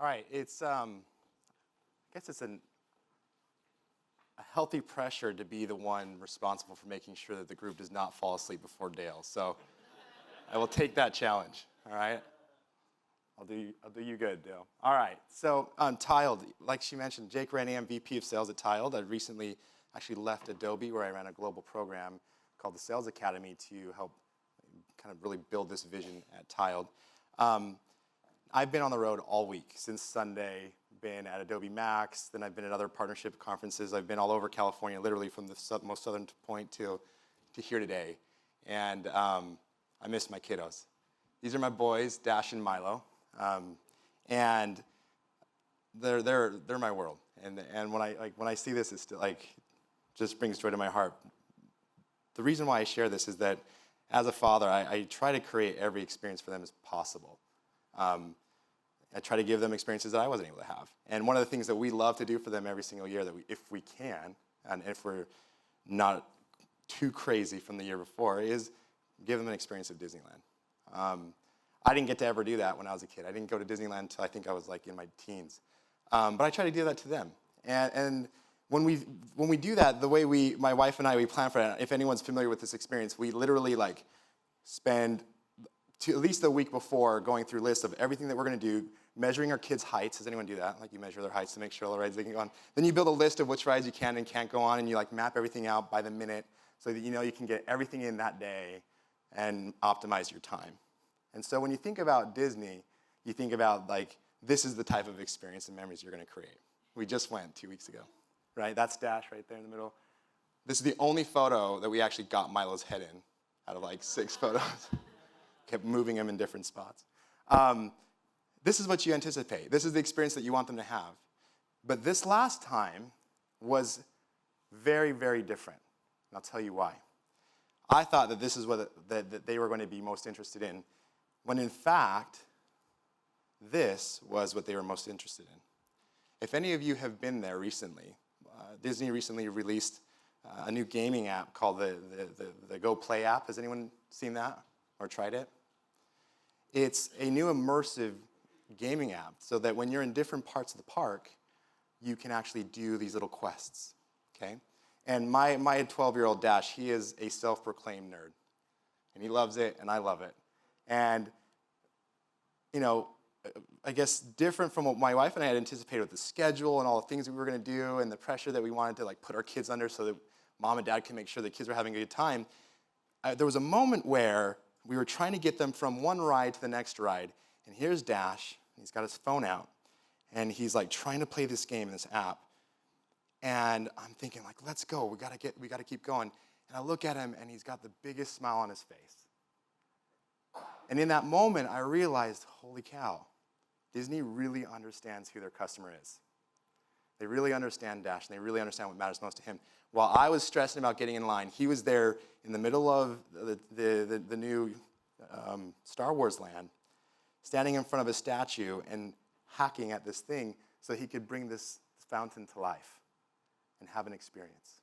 All right, I guess it's a healthy pressure to be the one responsible for making sure that the group does not fall asleep before Dale. So I will take that challenge, all right? I'll do you good, Dale. All right, so on Tiled, like she mentioned, Jake Reni, I'm VP of Sales at Tiled. I recently actually left Adobe, where I ran a global program called the Sales Academy to help kind of really build this vision at Tiled. I've been on the road all week since Sunday, been at Adobe Max, then I've been at other partnership conferences. I've been all over California, literally from the most southern point to here today. And I miss my kiddos. These are my boys, Dash and Milo. And they're my world. And when I see this, it's still just brings joy to my heart. The reason why I share this is that as a father, I try to create every experience for them as possible. I try to give them experiences that I wasn't able to have. And one of the things that we love to do for them every single year, if we can, and if we're not too crazy from the year before, is give them an experience of Disneyland. I didn't get to ever do that when I was a kid. I didn't go to Disneyland until I think I was in my teens. But I try to do that to them. And when we do that, the way my wife and I, we plan for it, if anyone's familiar with this experience, we literally spend at least the week before going through lists of everything that we're going to do, measuring our kids' heights. Does anyone do that? You measure their heights to make sure all the rides they can go on. Then you build a list of which rides you can and can't go on, and you map everything out by the minute so that you can get everything in that day and optimize your time. And so when you think about Disney, you think about this is the type of experience and memories you're going to create. We just went 2 weeks ago, right? That's Dash right there in the middle. This is the only photo that we actually got Milo's head in out of 6 photos. Kept moving him in different spots. This is what you anticipate. This is the experience that you want them to have. But this last time was very, very different. And I'll tell you why. I thought that this is what that they were going to be most interested in, when in fact, this was what they were most interested in. If any of you have been there recently, Disney recently released a new gaming app called the Go Play app. Has anyone seen that or tried it? It's a new immersive gaming app so that when you're in different parts of the park, you can actually do these little quests, okay? And my 12-year-old Dash, he is a self-proclaimed nerd. And he loves it, and I love it. And, I guess different from what my wife and I had anticipated with the schedule and all the things that we were going to do and the pressure that we wanted to put our kids under so that mom and dad can make sure the kids were having a good time, there was a moment where we were trying to get them from one ride to the next ride. And here's Dash. He's got his phone out. And he's trying to play this game in this app. And I'm thinking let's go. We got to keep going. And I look at him and he's got the biggest smile on his face. And in that moment, I realized, holy cow, Disney really understands who their customer is. They really understand Dash, and they really understand what matters most to him. While I was stressing about getting in line, he was there in the middle of the new Star Wars land, standing in front of a statue and hacking at this thing so he could bring this fountain to life and have an experience,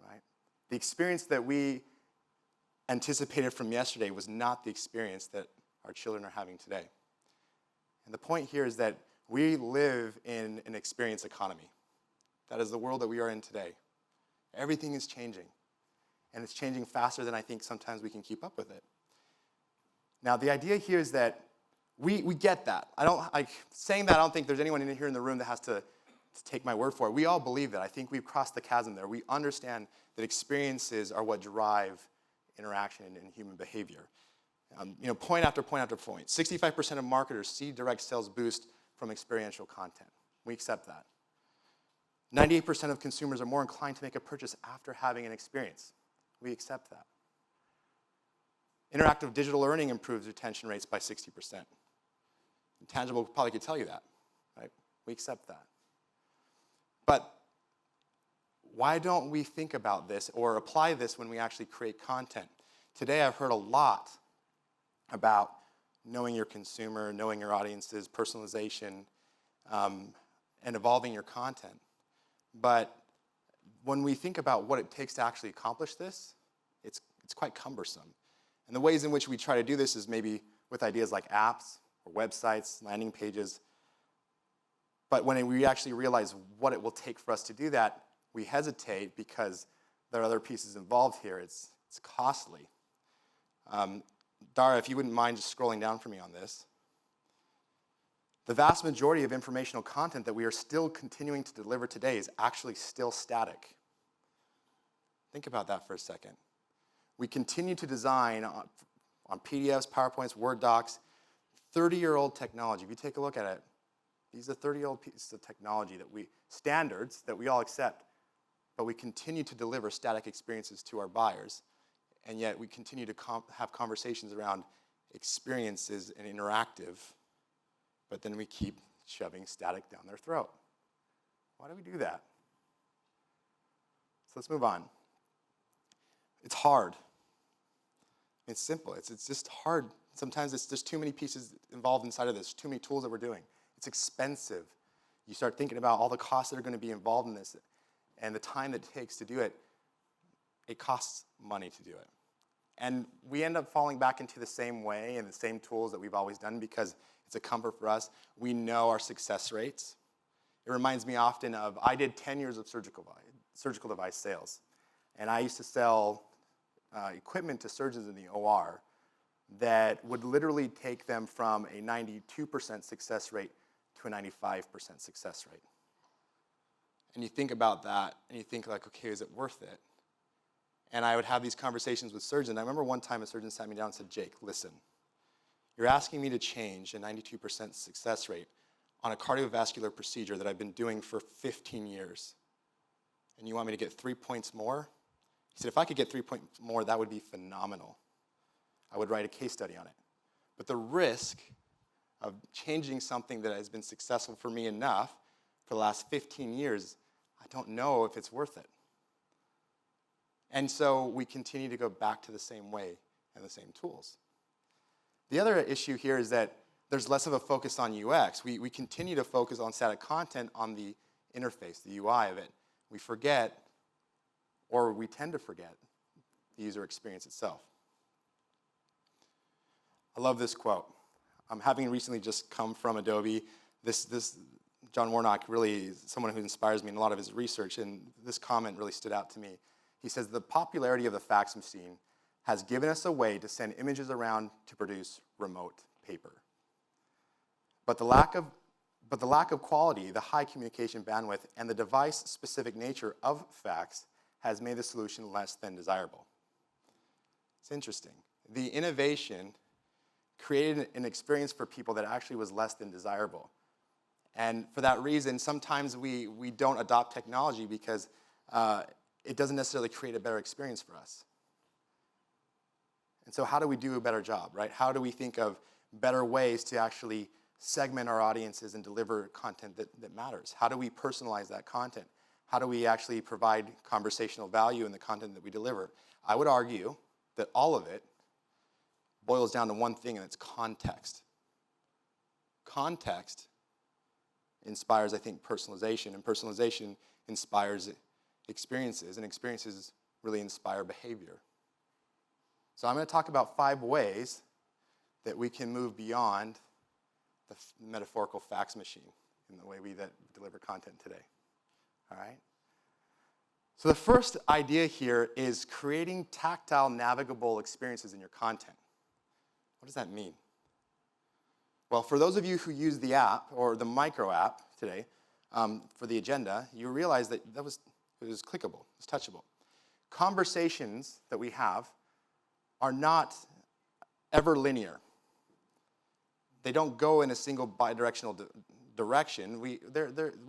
right? The experience that we anticipated from yesterday was not the experience that our children are having today. And the point here is that we live in an experience economy. That is the world that we are in today. Everything is changing. And it's changing faster than I think sometimes we can keep up with it. Now, the idea here is that we get that. Saying that, I don't think there's anyone in here in the room that has to take my word for it. We all believe that. I think we've crossed the chasm there. We understand that experiences are what drive interaction and human behavior. Point after point after point. 65% of marketers see direct sales boost from experiential content. We accept that. 98% of consumers are more inclined to make a purchase after having an experience. We accept that. Interactive digital learning improves retention rates by 60%. Intangible probably could tell you that, right? We accept that. But why don't we think about this or apply this when we actually create content? Today I've heard a lot about knowing your consumer, knowing your audiences, personalization, and evolving your content. But when we think about what it takes to actually accomplish this, it's quite cumbersome. And the ways in which we try to do this is maybe with ideas like apps or websites, landing pages, But when we actually realize what it will take for us to do that, we hesitate because there are other pieces involved here. It's costly. Dara, if you wouldn't mind just scrolling down for me on this. The vast majority of informational content that we are still continuing to deliver today is actually still static. Think about that for a second. We continue to design on PDFs, PowerPoints, Word docs, 30-year-old technology. If you take a look at it, these are 30-year-old pieces of technology standards that we all accept, but we continue to deliver static experiences to our buyers, and yet we continue to have conversations around experiences and interactive, but then we keep shoving static down their throat. Why do we do that? So let's move on. It's hard. It's simple. It's just hard. Sometimes there's too many pieces involved inside of this, too many tools that we're doing. It's expensive. You start thinking about all the costs that are going to be involved in this and the time that it takes to do it. It costs money to do it. And we end up falling back into the same way and the same tools that we've always done because it's a comfort for us. We know our success rates. It reminds me often of, I did 10 years of surgical device sales. And I used to sell equipment to surgeons in the OR that would literally take them from a 92% success rate to a 95% success rate. And you think about that, and you think like, okay, is it worth it? And I would have these conversations with surgeons. I remember one time a surgeon sat me down and said, Jake, listen, you're asking me to change a 92% success rate on a cardiovascular procedure that I've been doing for 15 years, and you want me to get 3 points more? He said, if I could get 3 points more, that would be phenomenal. I would write a case study on it. But the risk of changing something that has been successful for me enough for the last 15 years, I don't know if it's worth it. And so we continue to go back to the same way and the same tools. The other issue here is that there's less of a focus on UX. We continue to focus on static content on the interface, the UI of it. We forget, or we tend to forget, the user experience itself. I love this quote. Having recently just come from Adobe, this John Warnock really is someone who inspires me in a lot of his research, and this comment really stood out to me. He says, the popularity of the fax machine has given us a way to send images around to produce remote paper. But the lack of quality, the high communication bandwidth, and the device-specific nature of fax has made the solution less than desirable. It's interesting. The innovation created an experience for people that actually was less than desirable. And for that reason, sometimes we don't adopt technology because it doesn't necessarily create a better experience for us. And so how do we do a better job, right? How do we think of better ways to actually segment our audiences and deliver content that matters? How do we personalize that content? How do we actually provide conversational value in the content that we deliver? I would argue that all of it boils down to one thing, and it's context. Context inspires, I think, personalization, and personalization inspires experiences, and experiences really inspire behavior. So I'm going to talk about 5 ways that we can move beyond the metaphorical fax machine in the way we deliver content today. All right? So the first idea here is creating tactile, navigable experiences in your content. What does that mean? Well, for those of you who use the app, or the micro app today, for the agenda, you realize that it was clickable, it's touchable. Conversations that we have are not ever linear. They don't go in a single bidirectional direction. We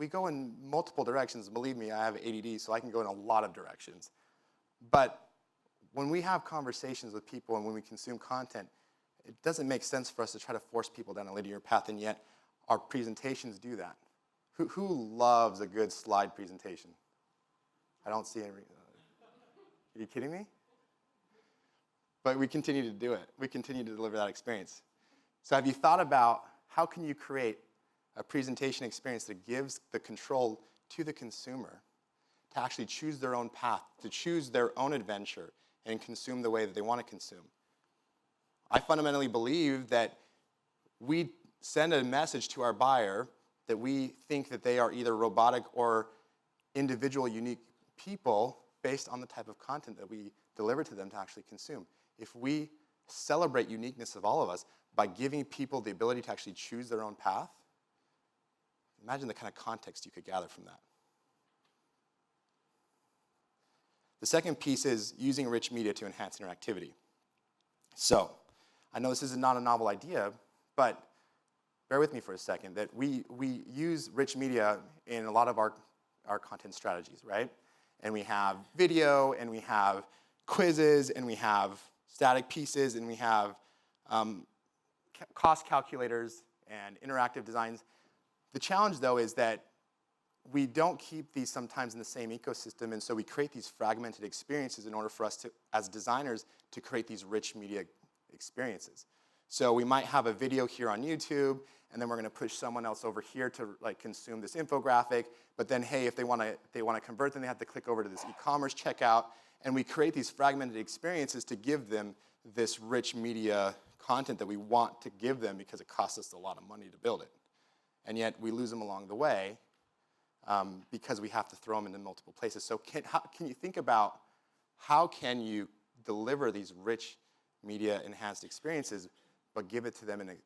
go in multiple directions. Believe me, I have ADD, so I can go in a lot of directions. But when we have conversations with people and when we consume content, it doesn't make sense for us to try to force people down a linear path, and yet our presentations do that. Who loves a good slide presentation? I don't see any. Are you kidding me? But we continue to do it. We continue to deliver that experience. So have you thought about how can you create a presentation experience that gives the control to the consumer to actually choose their own path, to choose their own adventure, and consume the way that they want to consume? I fundamentally believe that we send a message to our buyer that we think that they are either robotic or individual, unique people based on the type of content that we deliver to them to actually consume. If we celebrate uniqueness of all of us by giving people the ability to actually choose their own path, imagine the kind of context you could gather from that. The second piece is using rich media to enhance interactivity. So, I know this is not a novel idea, but bear with me for a second, that we use rich media in a lot of our content strategies, right? And we have video, and we have quizzes, and we have static pieces, and we have cost calculators and interactive designs. The challenge, though, is that we don't keep these sometimes in the same ecosystem, and so we create these fragmented experiences in order for us to, as designers, to create these rich media experiences. So we might have a video here on YouTube, and then we're going to push someone else over here to like consume this infographic. But then, hey, if they want to convert, then they have to click over to this e-commerce checkout, and we create these fragmented experiences to give them this rich media content that we want to give them because it costs us a lot of money to build it, and yet we lose them along the way because we have to throw them into multiple places. So can you think about how can you deliver these rich media enhanced experiences, but give it to them in a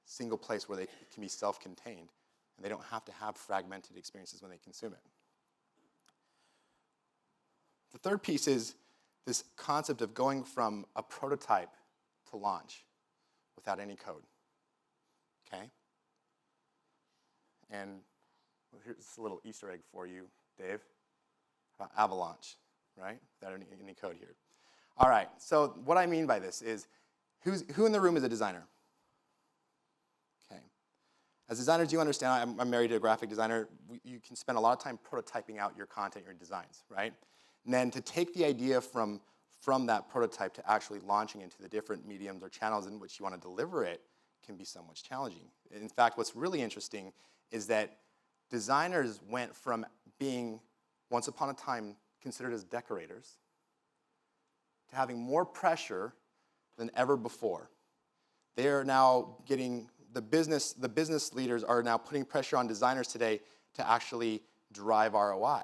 single place where they can be self-contained, and they don't have to have fragmented experiences when they consume it. The third piece is this concept of going from a prototype to launch without any code, okay? And here's a little Easter egg for you, Dave, about Avalaunch, right? Without any code here. All right, so what I mean by this is, who in the room is a designer? Okay. As designers, you understand, I'm married to a graphic designer. You can spend a lot of time prototyping out your content, your designs, right? And then to take the idea from that prototype to actually launching into the different mediums or channels in which you want to deliver it can be somewhat challenging. In fact, what's really interesting is that designers went from being, once upon a time, considered as decorators to having more pressure than ever before. They are now getting, the business leaders are now putting pressure on designers today to actually drive ROI,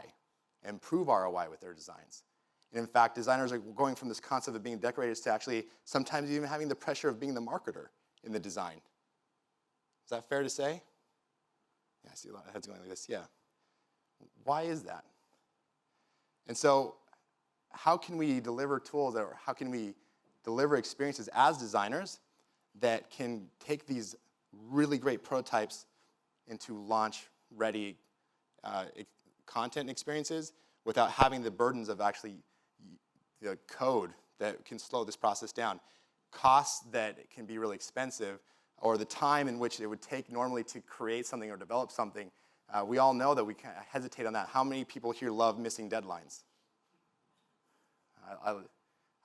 improve ROI with their designs. And in fact, designers are going from this concept of being decorators to actually sometimes even having the pressure of being the marketer in the design. Is that fair to say? Yeah, I see a lot of heads going like this, yeah. Why is that? And so how can we deliver tools, or how can we deliver experiences as designers that can take these really great prototypes into launch-ready content experiences without having the burdens of actually the code that can slow this process down, costs that can be really expensive, or the time in which it would take normally to create something or develop something. We all know that we kind of hesitate on that. How many people here love missing deadlines? I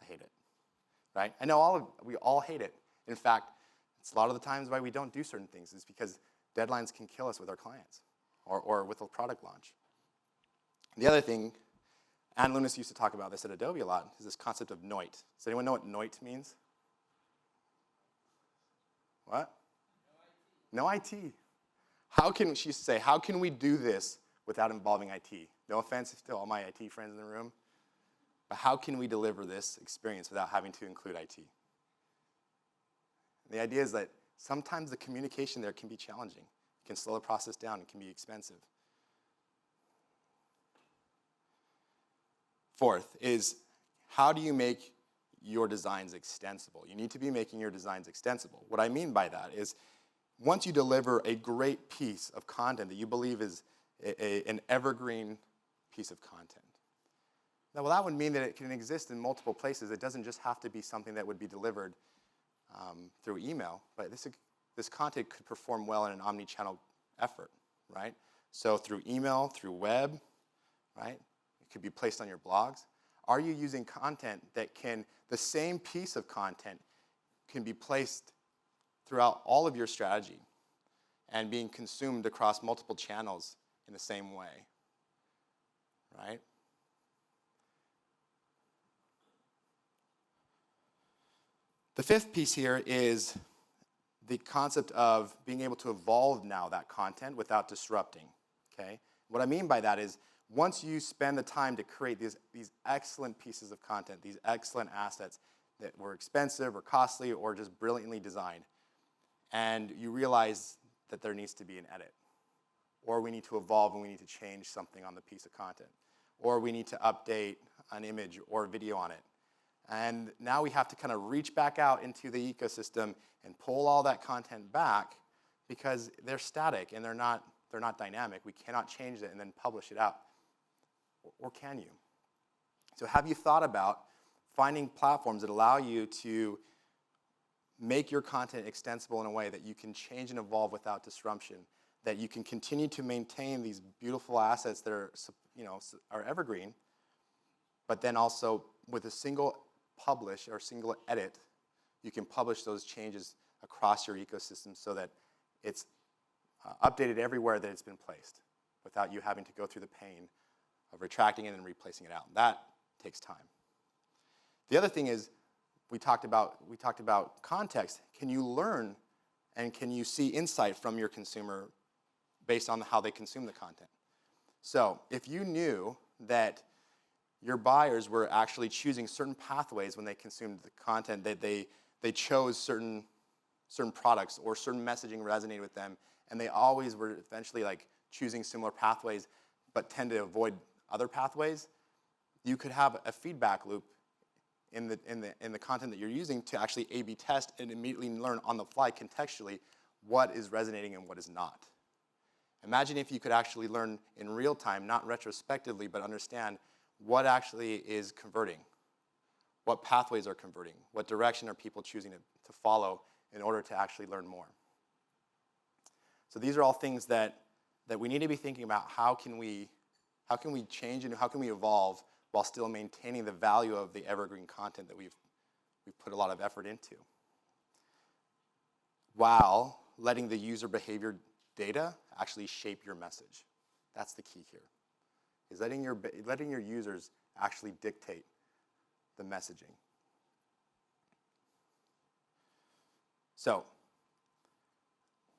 hate it, right? I know we all hate it. In fact, it's a lot of the times why we don't do certain things is because deadlines can kill us with our clients or with a product launch. The other thing, Ann Lunas used to talk about this at Adobe a lot, is this concept of NOIT. Does anyone know what NOIT means? What? No IT. She used to say, how can we do this without involving IT? No offense to all my IT friends in the room, but how can we deliver this experience without having to include IT? And the idea is that sometimes the communication there can be challenging. It can slow the process down. It can be expensive. Fourth is, how do you make your designs extensible? You need to be making your designs extensible. What I mean by that is, once you deliver a great piece of content that you believe is an evergreen piece of content, now, well, that would mean that it can exist in multiple places. It doesn't just have to be something that would be delivered through email, but this content could perform well in an omni-channel effort, right? So through email, through web, right? It could be placed on your blogs. Are you using content that the same piece of content can be placed throughout all of your strategy and being consumed across multiple channels in the same way, right? The fifth piece here is the concept of being able to evolve now that content without disrupting, okay? What I mean by that is once you spend the time to create these excellent pieces of content, these excellent assets that were expensive or costly or just brilliantly designed, and you realize that there needs to be an edit, or we need to evolve and we need to change something on the piece of content, or we need to update an image or video on it. And now we have to kind of reach back out into the ecosystem and pull all that content back because they're static and they're not dynamic. We cannot change it and then publish it out. Or can you? So have you thought about finding platforms that allow you to make your content extensible in a way that you can change and evolve without disruption, that you can continue to maintain these beautiful assets that are evergreen, but then also with a single publish or single edit, you can publish those changes across your ecosystem so that it's updated everywhere that it's been placed without you having to go through the pain of retracting it and replacing it out. That takes time. The other thing is we talked about context. Can you learn and can you see insight from your consumer based on how they consume the content? So if you knew that your buyers were actually choosing certain pathways when they consumed the content, that they chose certain products or certain messaging resonated with them, and they always were eventually like choosing similar pathways but tend to avoid other pathways, you could have a feedback loop in the content that you're using to actually A/B test and immediately learn on the fly contextually what is resonating and what is not. Imagine if you could actually learn in real time, not retrospectively, but understand what actually is converting, what pathways are converting, what direction are people choosing to follow in order to actually learn more. So these are all things that we need to be thinking about. How can we change and how can we evolve while still maintaining the value of the evergreen content that we've put a lot of effort into, while letting the user behavior data actually shape your message. That's the key here, is letting your users actually dictate the messaging. So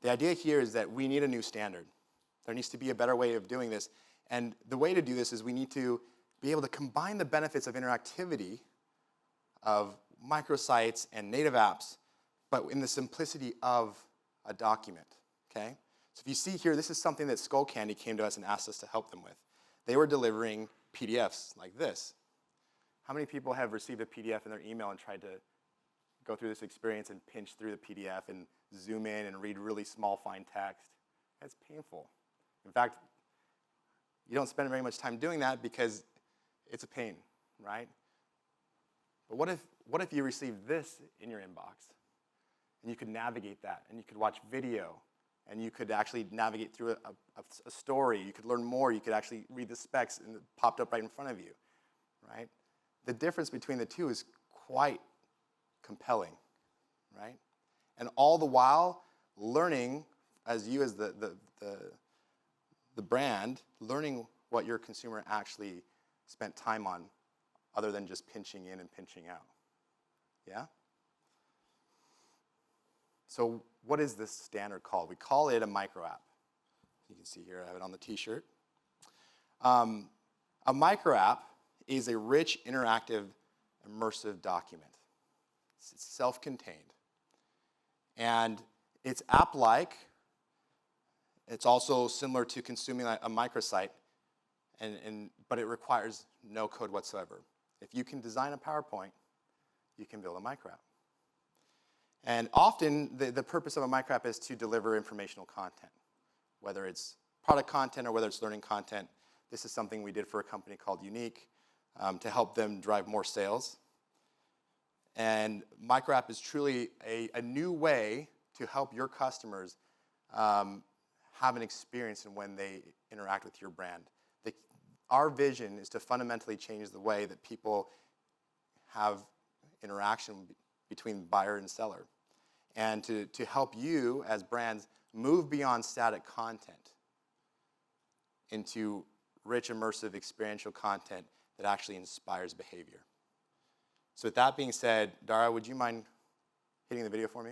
the idea here is that we need a new standard. There needs to be a better way of doing this. And the way to do this is we need to be able to combine the benefits of interactivity, of microsites and native apps, but in the simplicity of a document, okay? So if you see here, this is something that Skullcandy came to us and asked us to help them with. They were delivering PDFs like this. How many people have received a PDF in their email and tried to go through this experience and pinch through the PDF and zoom in and read really small, fine text? That's painful. In fact, you don't spend very much time doing that because it's a pain, right? But what if you received this in your inbox and you could navigate that and you could watch video and you could actually navigate through a story, you could learn more, you could actually read the specs and it popped up right in front of you, right? The difference between the two is quite compelling, right? And all the while learning, as the brand, learning what your consumer actually spent time on other than just pinching in and pinching out. Yeah? So what is this standard called? We call it a micro app. You can see here I have it on the t-shirt. A micro app is a rich, interactive, immersive document. It's self-contained. And it's app-like. It's also similar to consuming a microsite, but it requires no code whatsoever. If you can design a PowerPoint, you can build a micro app. And often, the purpose of a micro app is to deliver informational content, whether it's product content or whether it's learning content. This is something we did for a company called Unique to help them drive more sales. And micro app is truly a new way to help your customers have an experience in when they interact with your brand. Our vision is to fundamentally change the way that people have interaction between buyer and seller, and to help you as brands move beyond static content into rich, immersive, experiential content that actually inspires behavior. So with that being said, Dara, would you mind hitting the video for me?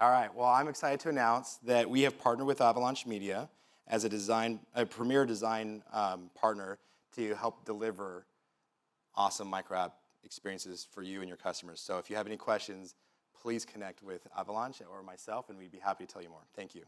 All right, well, I'm excited to announce that we have partnered with Avalaunch Media as a premier design partner to help deliver awesome micro app experiences for you and your customers. So if you have any questions, please connect with Avalaunch or myself, and we'd be happy to tell you more. Thank you.